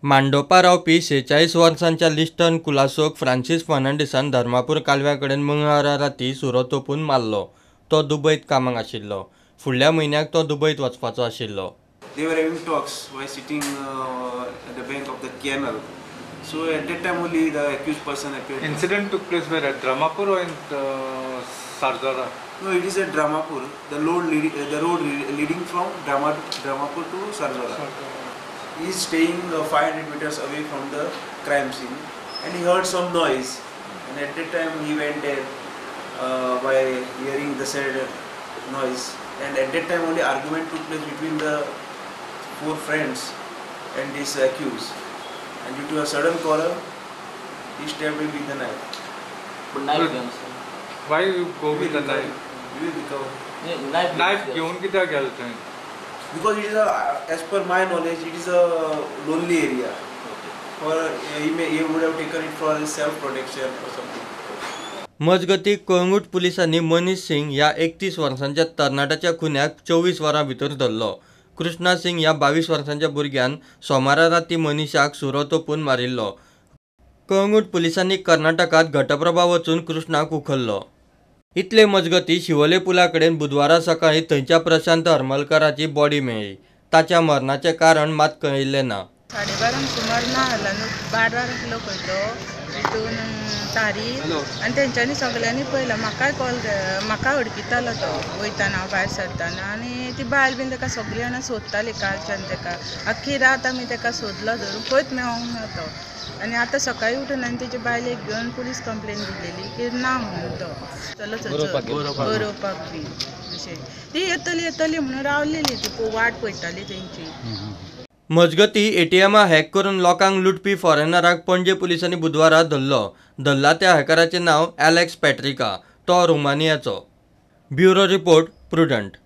मांडोपा रावपी 46 वर्सांच्या लिस्टन कुलासोक फ्रांसीस फर्नांडिसान धर्मापूर कालव्याकडेन मंगळारा राती सुरो तोपून मारलो। तो दुबयत कामाक आशिल्लो। फुडल्या म्हयन्याक तो दुबयत वचपाचो आशिल्लो। They were having talks while sitting at the bank of the canal. So at that time only the accused person appeared. Incident took place where at Dramapur or in Sarzara? No, it is at Dramapur. The road leading from Dramapur to Sarzara. He is staying 500 meters away from the crime scene, and he heard some noise. And at that time he went there by hearing the said noise. And at that time only argument took place between the 4 friends and this accused. And due to a sudden quarrel, he stabbed him with a knife. But knife guns. Why you go with the knife? We will recover. Yeah, Knife घेऊन कित्याक गेले तुम्ही? Because it is as per my knowledge, it is a lonely area. Or he would have taken it for self-protection or something. मजगती कोळंगूट पुलिसांनी मनीष सिंग या 31 वर्सांच्या तरणाट्याच्या खुन्याक 24 वरां भितर धरलो। कृष्णा सिंग या 22 वर्सांच्या भुरग्यान सोमारा राती मनीषाक सुरो तोपून मारिल्लो। कोळंगूट पुलिसांनी कर्नाटकात घटप्रभा वचून कृष्णाक उखल्लो। इतले मजगती शिवोले पुला कडेन बुधवारा सकाळी थंयच्या प्रशांत हरमलकराची बॉडी मेळ्ळी। ताच्या मरणाचें कारण मात कळिल्लें ना। 12:30 सुमार ना हल्ला न्हू 12 किलो पळयलो तितून तारी आनी तेंच्यांनी सगल्यांनी पळयला। म्हाकाय कॉल म्हाका अडकितालो तो वयताना भायर सरताना, आनी ती बायल बीन ताका सगळीं जाणां सोदतालीं कालच्यान ताका। आख्खी रात आमी ताका सोदलो धरून खंयच मेळोंक ना तो। आनी आतां सकाळीं उठून आनी तेजे बायलेक घेवन पुलीस कंप्लेन दिलेली की ना म्हणून तो गरोवपाक बी अशें। ती येतली म्हणून रावलेली, ती वाट पळयताली तेंची। मजगती एटीएमा हॅक करून लोकांक लुटपी फॉरेनराक पणजे पुलिसांनी बुधवारा धरलो। धरला त्या हॅकराचें नांव एलेक्स पॅट्रिका। तो रोमानियाचो। Bureau report prudent.